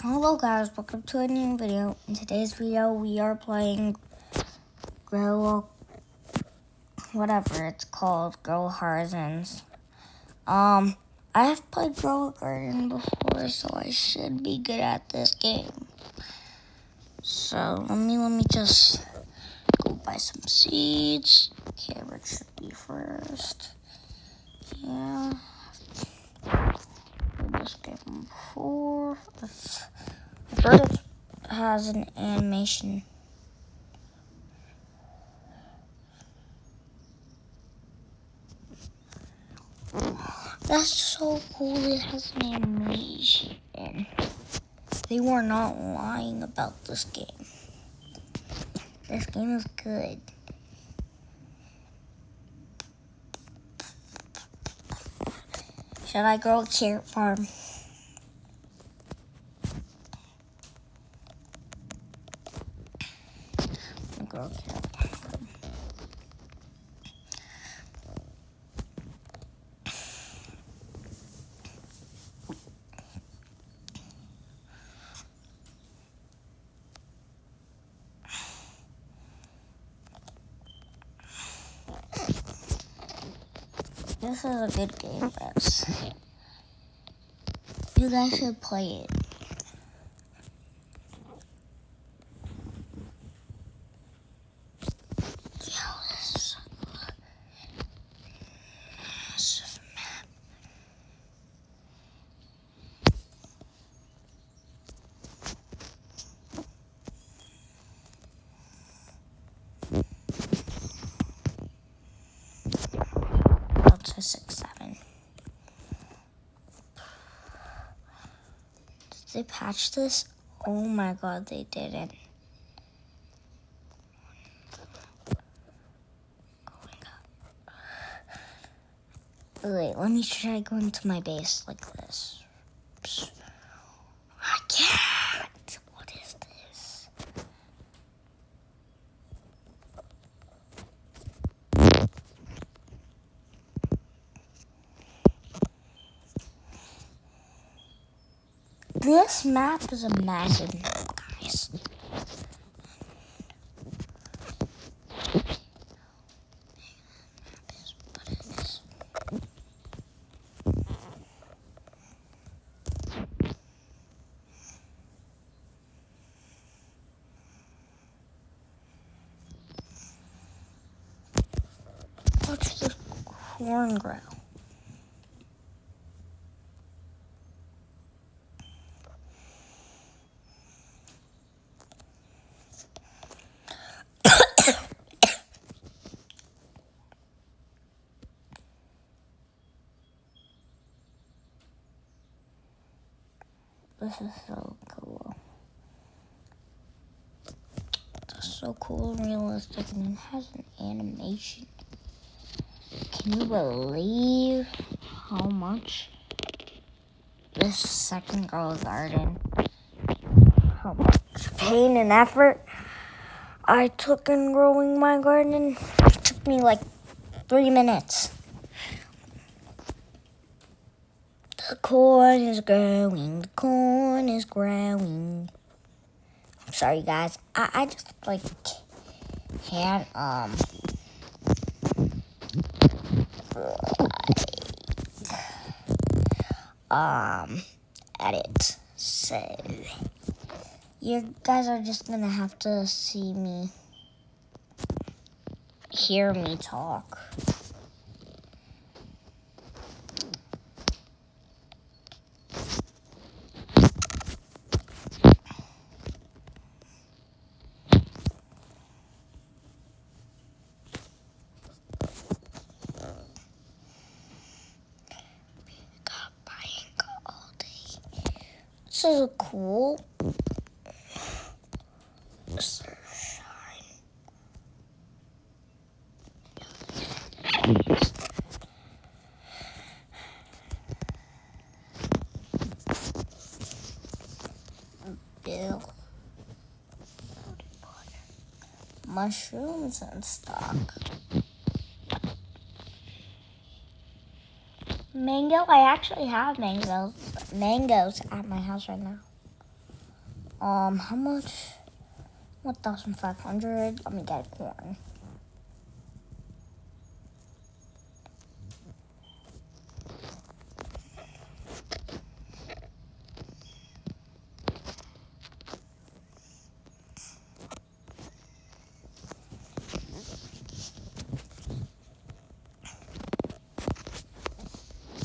Hello guys, welcome to a new video. In today's video we are playing Grow, whatever it's called, Grow Horizons. I have played Grow a Garden before, so I should be good at this game. So let me just go buy some seeds. Carrot should be first. Yeah. This game before. I've heard it has an animation. That's so cool, it has an animation. They were not lying about this game. This game is good. Should I grow a carrot farm? I'll grow a carrot farm. This is a good game, guys. You guys should play it. Yo, this is a massive map. Up to 6, 7. Did they patch this? Oh my god, they didn't. Wait, let me try going to my base like this. I can't. What is this? This map is a massive map, guys. Watch this corn grow. This is so cool. It's so cool and realistic, and it has an animation. Can you believe how much this second Grow Garden, how much pain and effort I took in growing my garden? It took me like 3 minutes. The corn is growing, the corn is growing. I'm sorry guys, I just like can't edit. So you guys are just gonna have to hear me talk. This is cool. Sunshine. Bill. Mushrooms in stock. Mango, I actually have mangoes at my house right now. How much? 1,500. Let me get corn.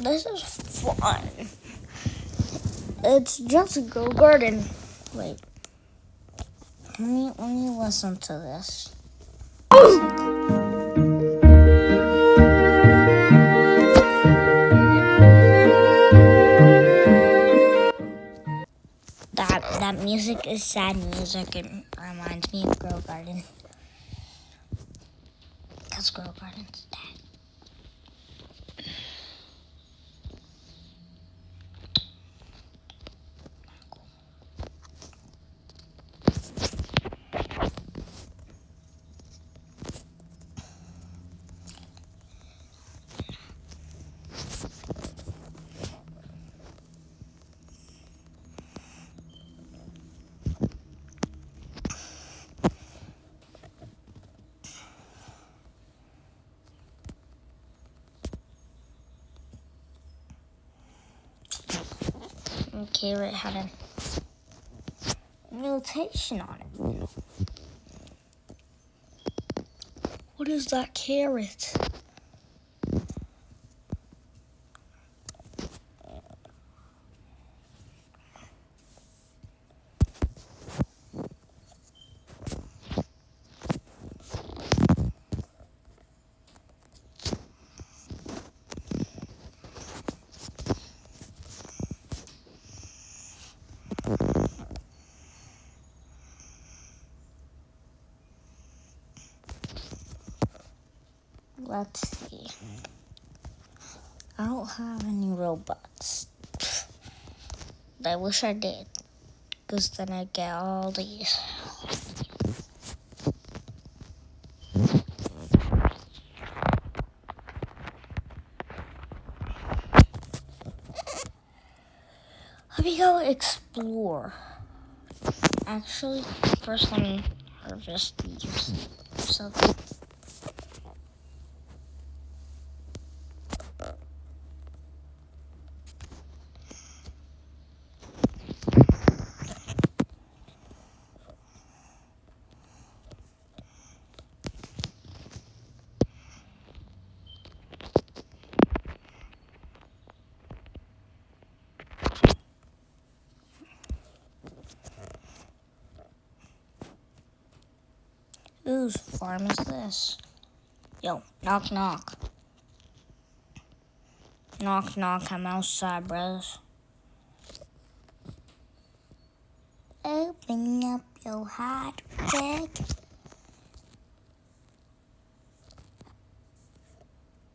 This is fun. It's just a Grow Garden. Wait. Let me listen to this. That music is sad music. It reminds me of Grow Garden. Because Grow Garden's dead. Carrot had a notation on it. What is that carrot? Let's see. I don't have any Robux. I wish I did, because then I'd get all these. Let me go explore. Actually, first let me harvest these. So. Whose farm is this? Yo, knock knock. Knock knock, I'm outside, brothers. Open up your hot bag.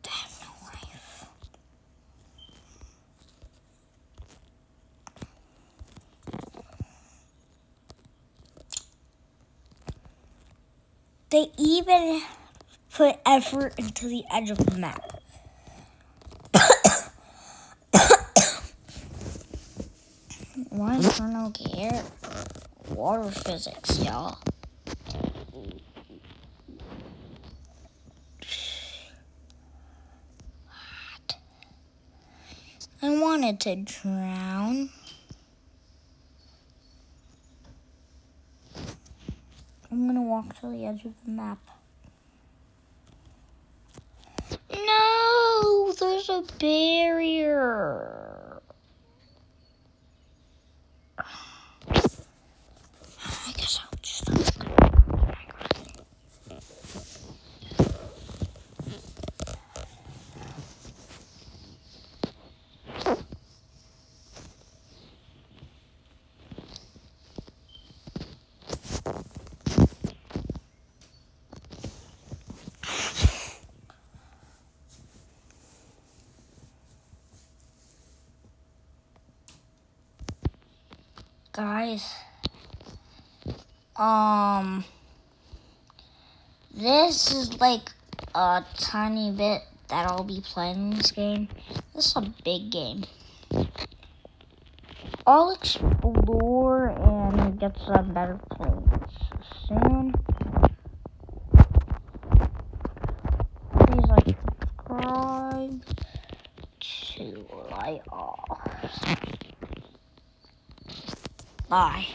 Damn, no life. They even put effort into the edge of the map. Why is there no care? Water physics, y'all. What? I wanted to drown. I'm gonna walk to the edge of the map. No, there's a barrier. I guess I'll just guys, this is like a tiny bit that I'll be playing in this game. This is a big game. I'll explore and get some better plates soon. Please like, subscribe to like all. Bye.